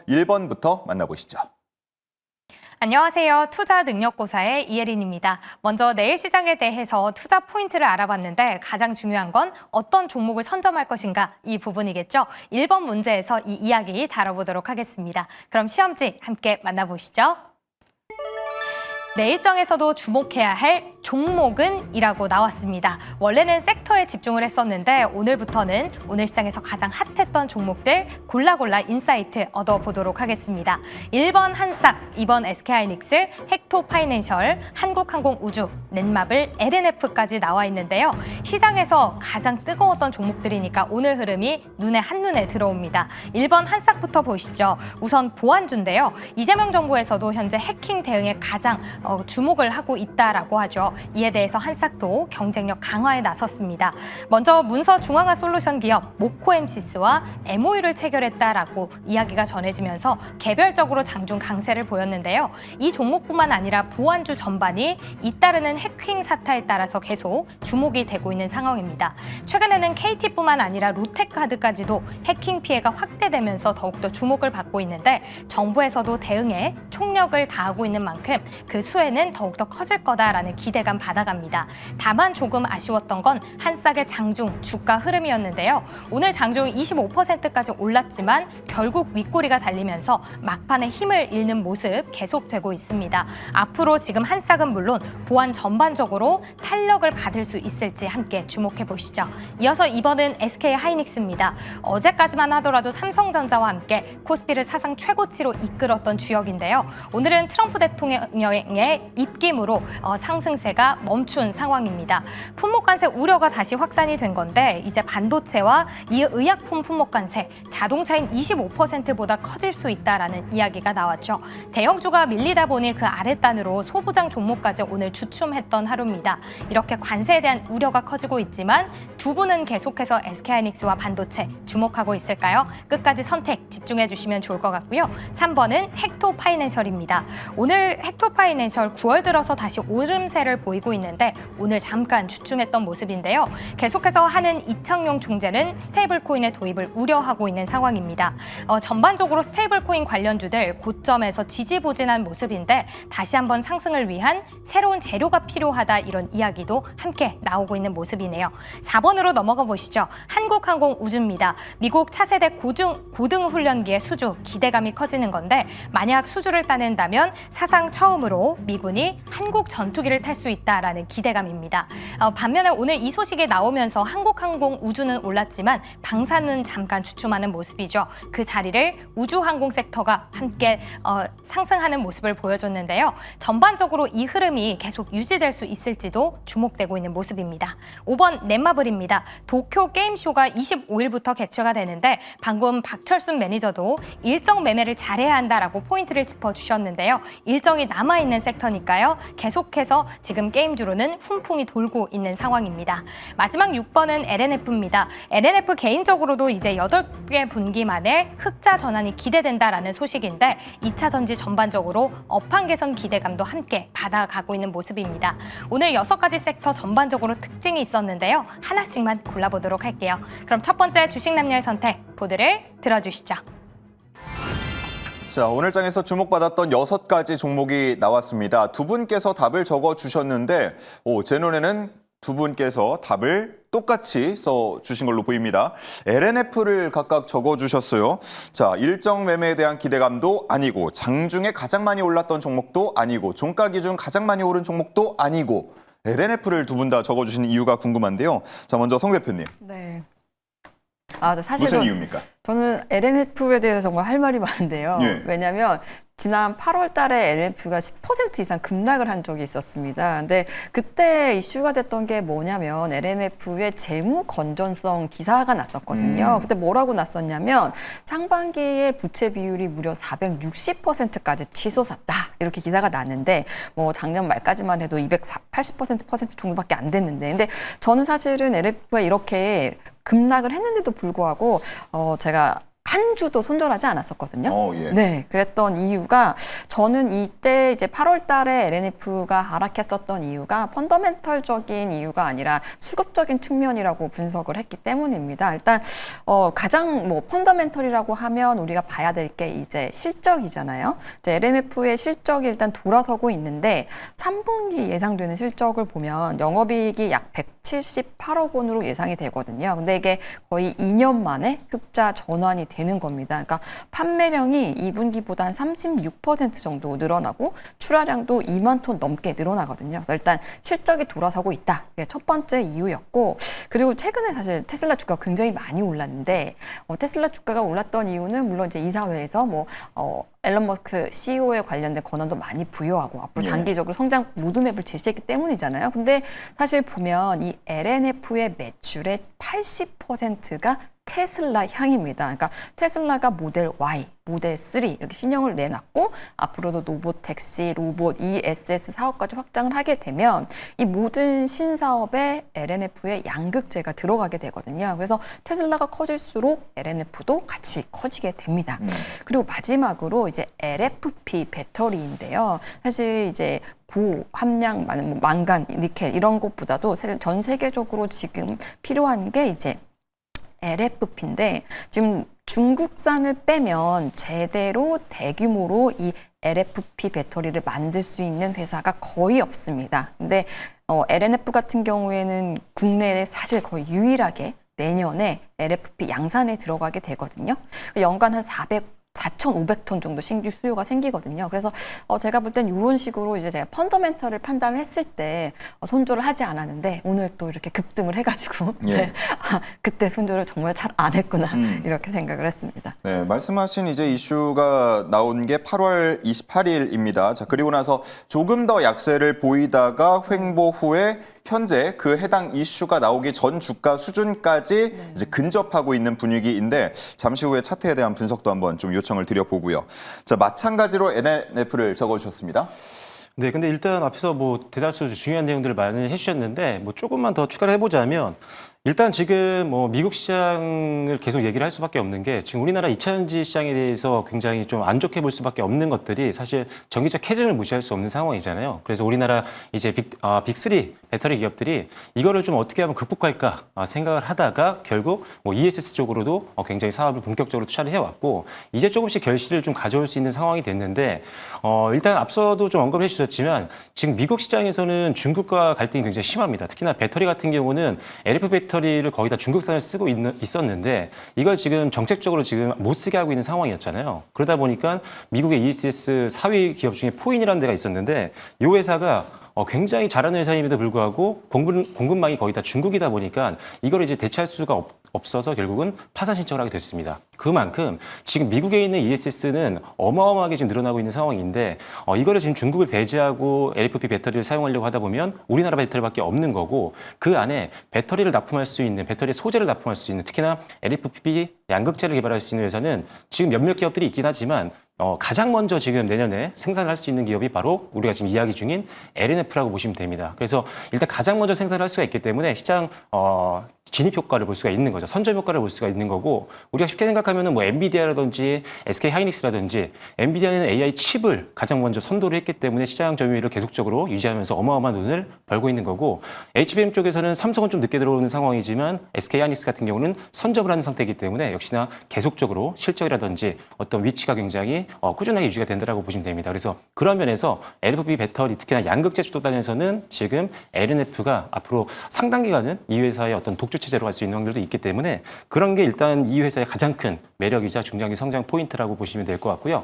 1번부터 만나보시죠. 안녕하세요. 투자능력고사의 이혜린입니다. 먼저 내일 시장에 대해서 투자 포인트를 알아봤는데 가장 중요한 건 어떤 종목을 선점할 것인가 이 부분이겠죠. 1번 문제에서 이 이야기 다뤄보도록 하겠습니다. 그럼 시험지 함께 만나보시죠. 내일장에서도 주목해야 할 종목은 이라고 나왔습니다. 원래는 섹터에 집중을 했었는데 오늘부터는 오늘 시장에서 가장 핫했던 종목들 골라 인사이트 얻어보도록 하겠습니다. 1번 한싹, 2번 SK하이닉스, 헥토파이낸셜, 한국항공우주, 넷마블, LNF까지 나와 있는데요. 시장에서 가장 뜨거웠던 종목들이니까 오늘 흐름이 눈에 한눈에 들어옵니다. 1번 한싹부터 보시죠. 우선 보안주인데요. 이재명 정부에서도 현재 해킹 대응에 가장 주목을 하고 있다라고 하죠. 이에 대해서 한싹도 경쟁력 강화에 나섰습니다. 먼저 문서 중앙화 솔루션 기업 모코엠시스와 MOU를 체결했다라고 이야기가 전해지면서 개별적으로 장중 강세를 보였는데요. 이 종목뿐만 아니라 보안주 전반이 잇따르는 해킹 사태에 따라서 계속 주목이 되고 있는 상황입니다. 최근에는 KT뿐만 아니라 롯데카드까지도 해킹 피해가 확대되면서 더욱더 주목을 받고 있는데 정부에서도 대응에 총력을 다하고 있는 만큼 그 수혜는 더욱더 커질 거다라는 기대감 받아갑니다. 다만 조금 아쉬웠던 건 한싹의 장중 주가 흐름이었는데요. 오늘 장중 25%까지 올랐지만 결국 윗꼬리가 달리면서 막판에 힘을 잃는 모습 계속되고 있습니다. 앞으로 지금 한싹은 물론 보안 전반적으로 탄력을 받을 수 있을지 함께 주목해 보시죠. 이어서 2번은 SK하이닉스입니다. 어제까지만 하더라도 삼성전자와 함께 코스피를 사상 최고치로 이끌었던 주역인데요. 오늘은 트럼프 대통령의 입김으로 상승세가 멈춘 상황입니다. 품목관세 우려가 다시 확산이 된 건데 이제 반도체와 이 의약품 품목관세, 자동차인 25%보다 커질 수 있다라는 이야기가 나왔죠. 대형주가 밀리다 보니 그 아랫단으로 소부장 종목까지 오늘 주춤했던 하루입니다. 이렇게 관세에 대한 우려가 커지고 있지만 두 분은 계속해서 SK하이닉스와 반도체 주목하고 있을까요? 끝까지 선택 집중해 주시면 좋을 것 같고요. 3번은 헥토파이낸셜입니다. 오늘 헥토파이낸셜 9월 들어서 다시 오름세를 보이고 있는데 오늘 잠깐 주춤했던 모습인데요. 계속해서 하는 이창용 총재는 스테이블 코인의 도입을 우려하고 있는 상황입니다. 전반적으로 스테이블 코인 관련주들 고점에서 지지부진한 모습인데 다시 한번 상승을 위한 새로운 재료가 필요하다 이런 이야기도 함께 나오고 있는 모습이네요. 4번으로 넘어가 보시죠. 한국항공우주입니다. 미국 차세대 고등훈련기의 수주 기대감이 커지는 건데 만약 수주를 따낸다면 사상 처음으로 미군이 한국 전투기를 탈 수 있다라는 기대감입니다. 반면에 오늘 이 소식이 나오면서 한국항공우주는 올랐지만 방산은 잠깐 주춤하는 모습이죠. 그 자리를 우주항공 섹터가 함께 상승하는 모습을 보여줬는데요. 전반적으로 이 흐름이 계속 유지될 수 있을지도 주목되고 있는 모습입니다. 5번 넷마블입니다. 도쿄 게임쇼가 25일부터 개최가 되는데 방금 박철순 매니저도 일정 매매를 잘해야 한다라고 포인트를 짚어주셨는데요. 일정이 남아있는 섹터니까요. 계속해서 지금 게임주로는 훈풍이 돌고 있는 상황입니다. 마지막 6번은 LNF입니다. LNF 개인적으로도 이제 8개 분기 만에 흑자 전환이 기대된다라는 소식인데 2차 전지 전반적으로 업황 개선 기대감도 함께 받아가고 있는 모습입니다. 오늘 6가지 섹터 전반적으로 특징이 있었는데요. 하나씩만 골라보도록 할게요. 그럼 첫 번째 주식 남녀의 선택 보드를 들어주시죠. 자, 오늘 장에서 주목받았던 6가지 종목이 나왔습니다. 두 분께서 답을 적어주셨는데 제 눈에는 두 분께서 답을 똑같이 써주신 걸로 보입니다. LNF를 각각 적어주셨어요. 자, 일정 매매에 대한 기대감도 아니고 장중에 가장 많이 올랐던 종목도 아니고 종가 기준 가장 많이 오른 종목도 아니고 LNF를 두 분 다 적어주신 이유가 궁금한데요. 자, 먼저 성 대표님. 네. 사실은 무슨 이유입니까? 저는 LNF에 대해서 정말 할 말이 많은데요. 예. 왜냐하면 지난 8월 달에 LNF가 10% 이상 급락을 한 적이 있었습니다. 근데 그때 이슈가 됐던 게 뭐냐면 LNF의 재무 건전성 기사가 났었거든요. 그때 뭐라고 났었냐면 상반기에 부채 비율이 무려 460%까지 치솟았다. 이렇게 기사가 났는데 뭐 작년 말까지만 해도 280% 정도밖에 안 됐는데 근데 저는 사실은 LNF가 이렇게 급락을 했는데도 불구하고 제가 한 주도 손절하지 않았었거든요. 예. 네, 그랬던 이유가 저는 이때 이제 8월 달에 LNF가 하락했었던 이유가 펀더멘털적인 이유가 아니라 수급적인 측면이라고 분석을 했기 때문입니다. 일단 가장 뭐 펀더멘털이라고 하면 우리가 봐야 될 게 이제 실적이잖아요. 이제 LMF의 실적이 일단 돌아서고 있는데 3분기 예상되는 실적을 보면 영업이익이 약 178억 원으로 예상이 되거든요. 근데 이게 거의 2년 만에 흑자 전환이 되는 겁니다. 그러니까 판매량이 2분기보다 한 36% 정도 늘어나고 출하량도 2만 톤 넘게 늘어나거든요. 그래서 일단 실적이 돌아서고 있다. 이게 첫 번째 이유였고, 그리고 최근에 사실 테슬라 주가가 굉장히 많이 올랐는데 테슬라 주가가 올랐던 이유는 물론 이제 이사회에서 앨런 머스크 CEO에 관련된 권한도 많이 부여하고 앞으로 장기적으로 성장 로드맵을 제시했기 때문이잖아요. 근데 사실 보면 이 LNF의 매출의 80%가 테슬라 향입니다. 그러니까 테슬라가 모델 Y, 모델 3 이렇게 신형을 내놨고 앞으로도 로보택시, 로봇, ESS 사업까지 확장을 하게 되면 이 모든 신사업에 LNF의 양극재가 들어가게 되거든요. 그래서 테슬라가 커질수록 LNF도 같이 커지게 됩니다. 그리고 마지막으로 이제 LFP 배터리인데요. 사실 이제 고함량 많은 뭐 망간, 니켈 이런 것보다도 전 세계적으로 지금 필요한 게 이제 LFP인데 지금 중국산을 빼면 제대로 대규모로 이 LFP 배터리를 만들 수 있는 회사가 거의 없습니다. 근데 LNF 같은 경우에는 국내에 사실 거의 유일하게 내년에 LFP 양산에 들어가게 되거든요. 연간 한 4,500톤 정도 신규 수요가 생기거든요. 그래서 제가 볼 땐 이런 식으로 이제 제가 펀더멘털을 판단을 했을 때 손절을 하지 않았는데 오늘 또 이렇게 급등을 해가지고 네. 그때 손절을 정말 잘 안 했구나 이렇게 생각을 했습니다. 네, 말씀하신 이제 이슈가 나온 게 8월 28일입니다. 자, 그리고 나서 조금 더 약세를 보이다가 횡보 후에 현재 그 해당 이슈가 나오기 전 주가 수준까지 이제 근접하고 있는 분위기인데 잠시 후에 차트에 대한 분석도 한번 좀 요청을 드려보고요. 자, 마찬가지로 NLF를 적어주셨습니다. 네, 근데 일단 앞에서 뭐 대다수 중요한 내용들을 많이 해주셨는데 뭐 조금만 더 추가를 해보자면 일단 지금 뭐 미국 시장을 계속 얘기를 할 수밖에 없는 게 지금 우리나라 2차전지 시장에 대해서 굉장히 좀 안 좋게 볼 수밖에 없는 것들이 사실 전기차 캐즘을 무시할 수 없는 상황이잖아요. 그래서 우리나라 이제 빅3 배터리 기업들이 이거를 좀 어떻게 하면 극복할까 생각을 하다가 결국 뭐 ESS 쪽으로도 굉장히 사업을 본격적으로 투자를 해왔고 이제 조금씩 결실을 좀 가져올 수 있는 상황이 됐는데 일단 앞서도 좀 언급해 주셨지만 지금 미국 시장에서는 중국과 갈등이 굉장히 심합니다. 특히나 배터리 같은 경우는 LFP 배터리를 거의 다 중국산을 쓰고 있었는데 이걸 지금 정책적으로 지금 못 쓰게 하고 있는 상황이었잖아요. 그러다 보니까 미국의 ESS 4위 기업 중에 포인이라는 데가 있었는데 이 회사가 굉장히 잘하는 회사임에도 불구하고 공급망이 거의 다 중국이다 보니까 이걸 이제 대체할 수가 없어서 결국은 파산 신청을 하게 됐습니다. 그만큼 지금 미국에 있는 ESS는 어마어마하게 지금 늘어나고 있는 상황인데 이거를 지금 중국을 배제하고 LFP 배터리를 사용하려고 하다 보면 우리나라 배터리밖에 없는 거고 그 안에 배터리를 납품할 수 있는 배터리 소재를 납품할 수 있는 특히나 LFP 양극재를 개발할 수 있는 회사는 지금 몇몇 기업들이 있긴 하지만 가장 먼저 지금 내년에 생산을 할 수 있는 기업이 바로 우리가 지금 이야기 중인 LNF라고 보시면 됩니다. 그래서 일단 가장 먼저 생산을 할 수가 있기 때문에 시장 진입 효과를 볼 수가 있는 거죠. 선점 효과를 볼 수가 있는 거고 우리가 쉽게 생각하면은 뭐 엔비디아라든지 SK 하이닉스라든지 엔비디아는 AI 칩을 가장 먼저 선도를 했기 때문에 시장 점유율을 계속적으로 유지하면서 어마어마한 돈을 벌고 있는 거고 HBM 쪽에서는 삼성은 좀 늦게 들어오는 상황이지만 SK 하이닉스 같은 경우는 선점을 하는 상태이기 때문에 역시나 계속적으로 실적이라든지 어떤 위치가 굉장히 꾸준하게 유지가 된다고 보시면 됩니다. 그래서 그런 면에서 LFP 배터리 특히나 양극재 쪽단에서는 지금 LNF가 앞으로 상당 기간은 이 회사의 어떤 독주 체제로 갈 수 있는 확률도 있기 때문에 그런 게 일단 이 회사의 가장 큰 매력이자 중장기 성장 포인트라고 보시면 될 것 같고요.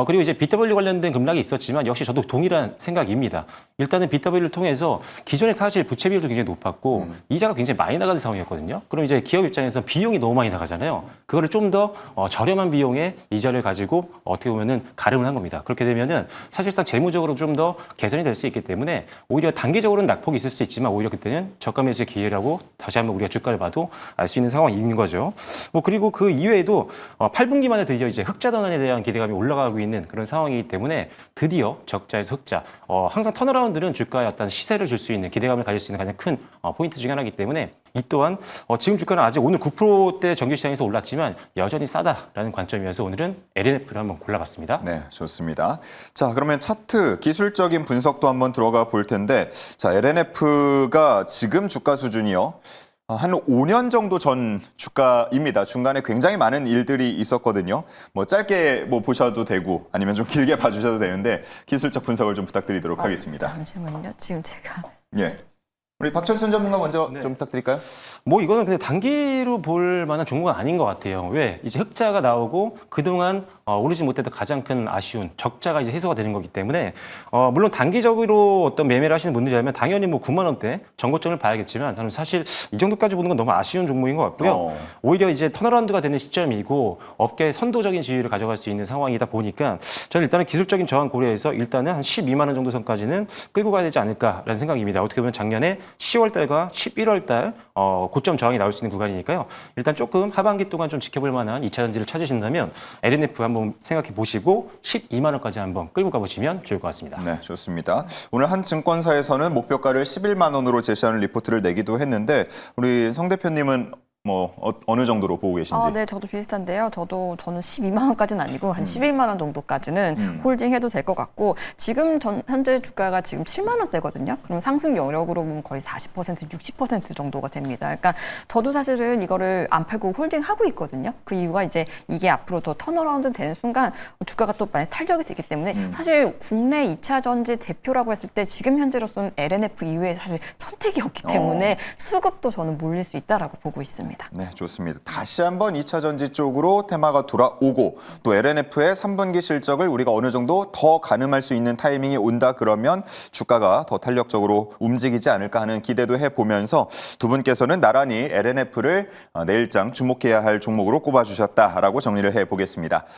그리고 이제 BW 관련된 급락이 있었지만 역시 저도 동일한 생각입니다. 일단은 BW를 통해서 기존에 사실 부채 비율도 굉장히 높았고 이자가 굉장히 많이 나가는 상황이었거든요. 그럼 이제 기업 입장에서 비용이 너무 많이 나가잖아요. 그거를 좀 더 저렴한 비용의 이자를 가지고 어떻게 보면은 가름을 한 겁니다. 그렇게 되면은 사실상 재무적으로 좀 더 개선이 될 수 있기 때문에 오히려 단기적으로는 낙폭이 있을 수 있지만 오히려 그때는 저가 매수의 기회라고 다시 한번 우리가 주가를 봐도 알 수 있는 상황인 거죠. 그리고 그 이외에도 8분기 만에 드디어 이제 흑자 전환에 대한 기대감이 올라가고 있는 그런 상황이기 때문에 드디어 적자에서 흑자. 항상 턴어라운드는 주가에 어떤 시세를 줄 수 있는 기대감을 가질 수 있는 가장 큰 포인트 중에 하나이기 때문에 이 또한 지금 주가는 아직 오늘 9%대 정규시장에서 올랐지만 여전히 싸다라는 관점이어서 오늘은 LNF를 한번 골라봤습니다. 네, 좋습니다. 자, 그러면 차트 기술적인 분석도 한번 들어가 볼 텐데, 자, LNF가 지금 주가 수준이요. 한 5년 정도 전 주가입니다. 중간에 굉장히 많은 일들이 있었거든요. 뭐 짧게 뭐 보셔도 되고 아니면 좀 길게 봐주셔도 되는데 기술적 분석을 좀 부탁드리도록 하겠습니다. 잠시만요. 지금 제가 예. 우리 박철순 전문가 먼저 네. 좀 부탁드릴까요? 뭐 이거는 근데 단기로 볼 만한 종목은 아닌 것 같아요. 왜? 이제 흑자가 나오고 그동안 오르지 못했던 가장 큰 아쉬운 적자가 이제 해소가 되는 거기 때문에 물론 단기적으로 어떤 매매를 하시는 분들이라면 당연히 뭐 9만 원대 전고점을 봐야겠지만 저는 사실 이 정도까지 보는 건 너무 아쉬운 종목인 것 같고요. 오히려 이제 턴어라운드가 되는 시점이고 업계의 선도적인 지위를 가져갈 수 있는 상황이다 보니까 저는 일단은 기술적인 저항 고려해서 일단은 한 12만 원 정도 선까지는 끌고 가야 되지 않을까라는 생각입니다. 어떻게 보면 작년에 10월 달과 11월 달 고점 저항이 나올 수 있는 구간이니까요. 일단 조금 하반기 동안 좀 지켜볼 만한 2차 전지를 찾으신다면 LNF 한번 생각해 보시고 12만 원까지 한번 끌고 가보시면 좋을 것 같습니다. 네, 좋습니다. 오늘 한 증권사에서는 목표가를 11만 원으로 제시하는 리포트를 내기도 했는데 우리 성 대표님은 뭐 어느 정도로 보고 계신지? 네, 저도 비슷한데요. 저는 12만 원까지는 아니고 한 11만 원 정도까지는 홀딩해도 될 것 같고 지금 현재 주가가 지금 7만 원대거든요. 그럼 상승 여력으로 보면 거의 40%, 60% 정도가 됩니다. 그러니까 저도 사실은 이거를 안 팔고 홀딩하고 있거든요. 그 이유가 이제 이게 앞으로 더 턴어라운드 되는 순간 주가가 또 많이 탄력이 되기 때문에 사실 국내 2차 전지 대표라고 했을 때 지금 현재로서는 LNF 이후에 사실 선택이 없기 때문에 수급도 저는 몰릴 수 있다라고 보고 있습니다. 네, 좋습니다. 다시 한번 2차 전지 쪽으로 테마가 돌아오고 또 LNF의 3분기 실적을 우리가 어느 정도 더 가늠할 수 있는 타이밍이 온다 그러면 주가가 더 탄력적으로 움직이지 않을까 하는 기대도 해보면서 두 분께서는 나란히 LNF를 내일장 주목해야 할 종목으로 꼽아주셨다라고 정리를 해보겠습니다.